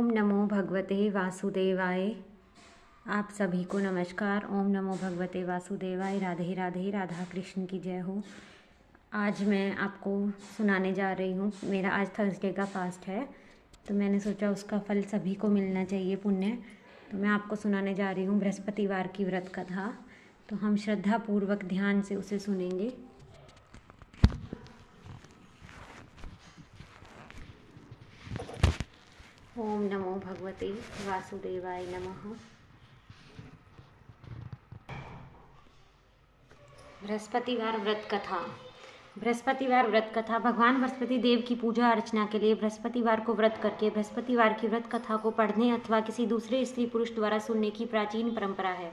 ओम नमो भगवते वासुदेवाय। आप सभी को नमस्कार। ओम नमो भगवते वासुदेवाय। राधे राधे। राधा कृष्ण की जय हो। आज मैं आपको सुनाने जा रही हूँ, मेरा आज थर्सडे का फास्ट है, तो मैंने सोचा उसका फल सभी को मिलना चाहिए, पुण्य। तो मैं आपको सुनाने जा रही हूँ बृहस्पतिवार की व्रत कथा। तो हम श्रद्धापूर्वक ध्यान से उसे सुनेंगे। ओम नमो भगवते वासुदेवाय नमः। बृहस्पतिवार व्रत कथा। बृहस्पतिवार व्रत कथा। भगवान बृहस्पति देव की पूजा अर्चना के लिए बृहस्पतिवार को व्रत करके बृहस्पतिवार की व्रत कथा को पढ़ने अथवा किसी दूसरे स्त्री पुरुष द्वारा सुनने की प्राचीन परंपरा है।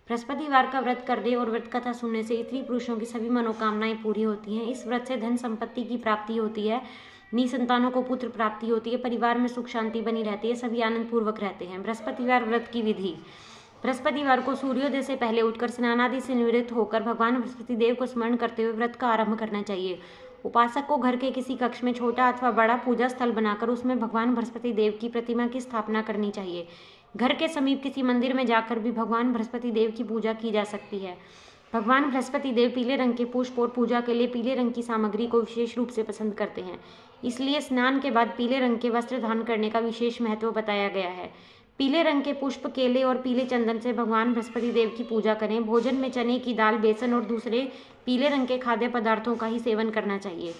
बृहस्पतिवार का व्रत करने और व्रत कथा सुनने से स्त्री पुरुषों की सभी मनोकामनाएं पूरी होती हैं। इस व्रत से धन संपत्ति की प्राप्ति होती है, निसंतानों को पुत्र प्राप्ति होती है, परिवार में सुख शांति बनी रहती है, सभी आनंद पूर्वक रहते हैं। बृहस्पतिवार व्रत की विधि। बृहस्पतिवार को सूर्योदय से पहले उठकर स्नान आदि से निवृत्त होकर भगवान बृहस्पति देव को स्मरण करते हुए व्रत का आरंभ करना चाहिए। उपासक को घर के किसी कक्ष में छोटा अथवा बड़ा पूजा स्थल बनाकर उसमें भगवान बृहस्पति देव की प्रतिमा की स्थापना करनी चाहिए। घर के समीप किसी मंदिर में जाकर भी भगवान बृहस्पति देव की पूजा की जा सकती है। भगवान बृहस्पति देव पीले रंग के पुष्प और पूजा के लिए पीले रंग की सामग्री को विशेष रूप से पसंद करते हैं, इसलिए स्नान के बाद पीले रंग के वस्त्र धारण करने का विशेष महत्व बताया गया है। पीले रंग के पुष्प, केले और पीले चंदन से भगवान बृहस्पति देव की पूजा करें। भोजन में चने की दाल, बेसन और दूसरे पीले रंग के खाद्य पदार्थों का ही सेवन करना चाहिए।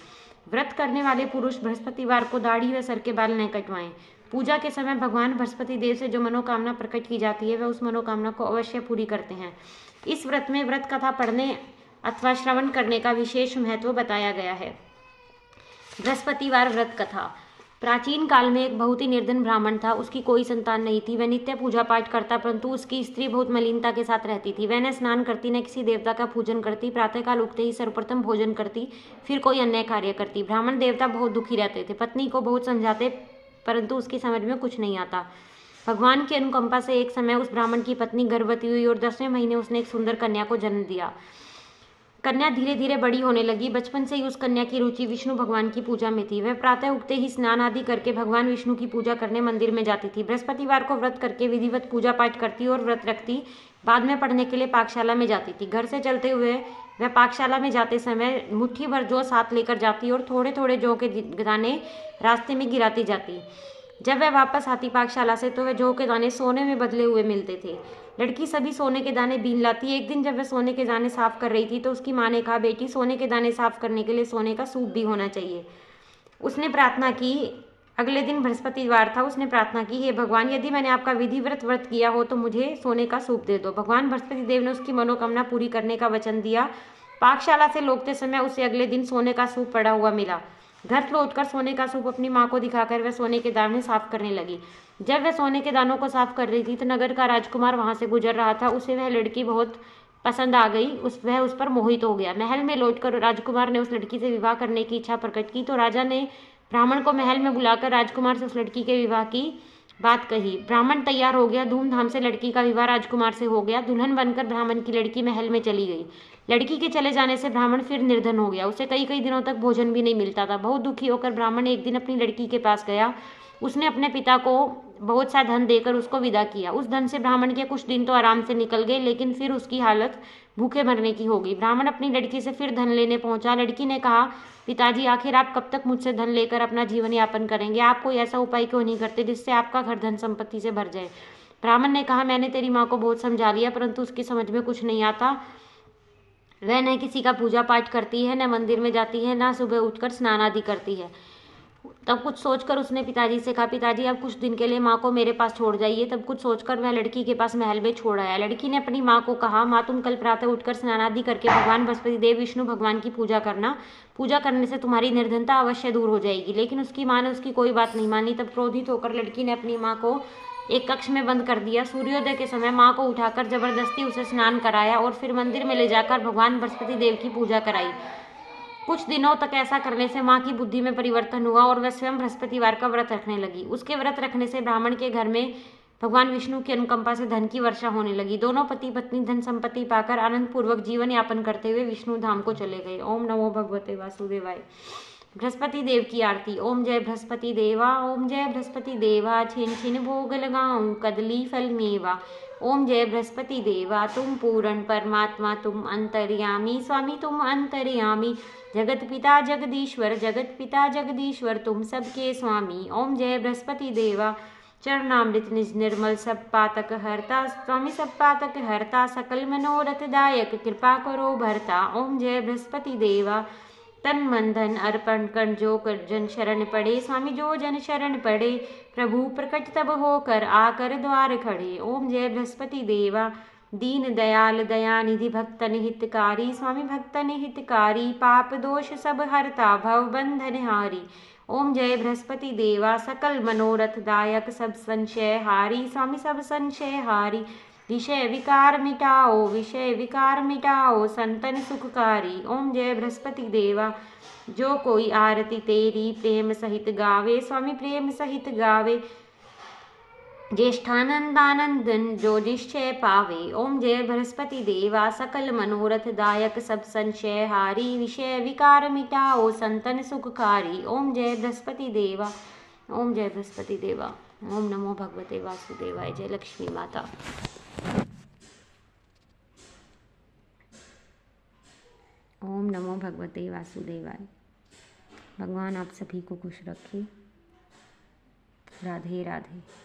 व्रत करने वाले पुरुष बृहस्पतिवार को दाढ़ी व सर के बाल न कटवाएं। पूजा के समय भगवान बृहस्पति देव से जो मनोकामना प्रकट की जाती है वह उस मनोकामना को अवश्य पूरी करते हैं। इस व्रत में व्रत कथा पढ़ने अथवा श्रवण करने का विशेष महत्व बताया गया है। बृहस्पतिवार व्रत कथा। प्राचीन काल में एक बहुत ही निर्धन ब्राह्मण था। उसकी कोई संतान नहीं थी। वह नित्य पूजा पाठ करता, परंतु उसकी स्त्री बहुत मलिनता के साथ रहती थी। वह न स्नान करती, न किसी देवता का पूजन करती, प्रातःकाल उठते ही सर्वप्रथम भोजन करती, फिर कोई अन्य कार्य करती। ब्राह्मण देवता बहुत दुखी रहते थे। पत्नी को बहुत समझाते, परंतु उसकी समझ में कुछ नहीं आता। भगवान की अनुकंपा से एक समय उस ब्राह्मण की पत्नी गर्भवती हुई और 10वें महीने उसने एक सुंदर कन्या को जन्म दिया। कन्या धीरे धीरे बड़ी होने लगी। बचपन से ही उस कन्या की रुचि विष्णु भगवान की पूजा में थी। वह प्रातः उठते ही स्नान आदि करके भगवान विष्णु की पूजा करने मंदिर में जाती थी। बृहस्पतिवार को व्रत करके विधिवत पूजा पाठ करती और व्रत रखती। बाद में पढ़ने के लिए पाकशाला में जाती थी। घर से चलते हुए वह पाकशाला में जाते समय मुट्ठी भर जौ साथ लेकर जाती और थोड़े थोड़े जौ के दाने रास्ते में गिराती जाती। जब वह वापस आती पाकशाला से तो वह जौ के दाने सोने में बदले हुए मिलते थे। लड़की सभी सोने के दाने बीन लाती। एक दिन जब वह सोने के दाने साफ कर रही थी तो उसकी माँ ने कहा, बेटी, सोने के दाने साफ करने के लिए सोने का सूप भी होना चाहिए। उसने प्रार्थना की। अगले दिन बृहस्पतिवार था। उसने प्रार्थना की, हे भगवान, यदि मैंने आपका विधिव्रत व्रत किया हो तो मुझे सोने का सूप दे दो। भगवान बृहस्पति देव ने उसकी मनोकामना पूरी करने का वचन दिया। पाकशाला से लौटते समय उसे अगले दिन सोने का सूप पड़ा हुआ मिला। घर लौटकर सोने का सूप अपनी माँ को दिखाकर वह सोने के दाने साफ करने लगी। जब वह सोने के दानों को साफ कर रही थी तो नगर का राजकुमार वहां से गुजर रहा था। उसे वह लड़की बहुत पसंद आ गई। वह उस पर मोहित हो गया। महल में लौटकर राजकुमार ने उस लड़की से विवाह करने की इच्छा प्रकट की तो राजा ने ब्राह्मण को महल में बुलाकर राजकुमार से उस लड़की के विवाह की बात कही। ब्राह्मण तैयार हो गया। धूमधाम से लड़की का विवाह राजकुमार से हो गया। दुल्हन बनकर ब्राह्मण की लड़की महल में चली गई। लड़की के चले जाने से ब्राह्मण फिर निर्धन हो गया। उसे कई कई दिनों तक भोजन भी नहीं मिलता था। बहुत दुखी होकर ब्राह्मण एक दिन अपनी लड़की के पास गया। उसने अपने पिता को बहुत सा धन देकर उसको विदा किया। उस धन से ब्राह्मण के कुछ दिन तो आराम से निकल गए, लेकिन फिर उसकी हालत भूखे मरने की हो गई। ब्राह्मण अपनी लड़की से फिर धन लेने पहुंचा। लड़की ने कहा, पिताजी, आखिर आप कब तक मुझसे धन लेकर अपना जीवन यापन करेंगे? आप कोई ऐसा उपाय क्यों नहीं करते जिससे आपका घर धन संपत्ति से भर जाए? ब्राह्मण ने कहा, मैंने तेरी माँ को बहुत समझा लिया, परंतु उसकी समझ में कुछ नहीं आता। वह न किसी का पूजा पाठ करती है, न मंदिर में जाती है, न सुबह उठकर स्नान आदि करती है। तब कुछ सोचकर उसने पिताजी से कहा, पिताजी, आप कुछ दिन के लिए माँ को मेरे पास छोड़ जाइए। तब कुछ सोचकर वह लड़की के पास महल में छोड़ आया। लड़की ने अपनी माँ को कहा, माँ, तुम कल प्रातः उठकर स्नान आदि करके भगवान बृहस्पति देव विष्णु भगवान की पूजा करना। पूजा करने से तुम्हारी निर्धनता अवश्य दूर हो जाएगी। लेकिन उसकी माँ ने उसकी कोई बात नहीं मानी। तब क्रोधित होकर लड़की ने अपनी माँ को एक कक्ष में बंद कर दिया। सूर्योदय के समय माँ को उठाकर जबरदस्ती उसे स्नान कराया और फिर मंदिर में ले जाकर भगवान बृहस्पति देव की पूजा कराई। कुछ दिनों तक ऐसा करने से माँ की बुद्धि में परिवर्तन हुआ और वह स्वयं बृहस्पतिवार का व्रत रखने लगी। उसके व्रत रखने से ब्राह्मण के घर में भगवान विष्णु की अनुकंपा से धन की वर्षा होने लगी। दोनों पति पत्नी धन संपत्ति पाकर आनंद पूर्वक जीवन यापन करते हुए विष्णु धाम को चले गए। ओम नमो भगवते वासुदेवाय। बृहस्पति देव की आरती। ओम जय बृहस्पति देवा, ओम जय बृहस्पति देवा, छिन छिन भोग लगाऊं कदली फल मेवा। ओम जय बृहस्पति देवा, तुम पूर्ण परमात्मा, तुम अंतर्यामी स्वामी, तुम अंतर्यामी। जगत पिता जगदीश्वर, जगत पिता जगदीश्वर, तुम सबके स्वामी। ओम जय बृहस्पति देवा, चरणामृत निज निर्मल, सब पातक हरता स्वामी, सब पातक हरता, सकल मनोरथ दायक, कृपा करो भरता। ओम जय बृहस्पति देवा, तन मन धन अर्पण कर जो कर जन शरण पड़े स्वामी, जो जन शरण पड़े, प्रभु प्रकट तब होकर आकर द्वार खड़े। ओम जय बृहस्पति देवा, दीन दयाल दयानिधि, भक्तन हितकारी स्वामी, भक्तन हितकारी, पाप दोष सब हरता, भव बंधन हारी। ओम जय बृहस्पति देवा, सकल मनोरथ दायक, सब संशय हारी स्वामी, सब संशय हारी। विषय विकार मिटाओ, विषय विकार मिटाओ, संतन सुखकारी। ओम जय बृहस्पति देवा, जो कोई आरती तेरी प्रेम सहित गावे स्वामी, प्रेम सहित गावे, ज्येष्ठानंदानंदन जो निश्चय पावे। ओम जय बृहस्पति देवा, सकल मनोरथ दायक, सब संशय हारी, विषय विकार मिटाओ, संतन सुखकारी। ओम जय बृहस्पति देवा, ओम जय बृहस्पति देवा। ओम नमो भगवते वासुदेवाय। जय लक्ष्मी माता। ओम नमो भगवते वासुदेवाय। भगवान आप सभी को खुश रखे। राधे राधे।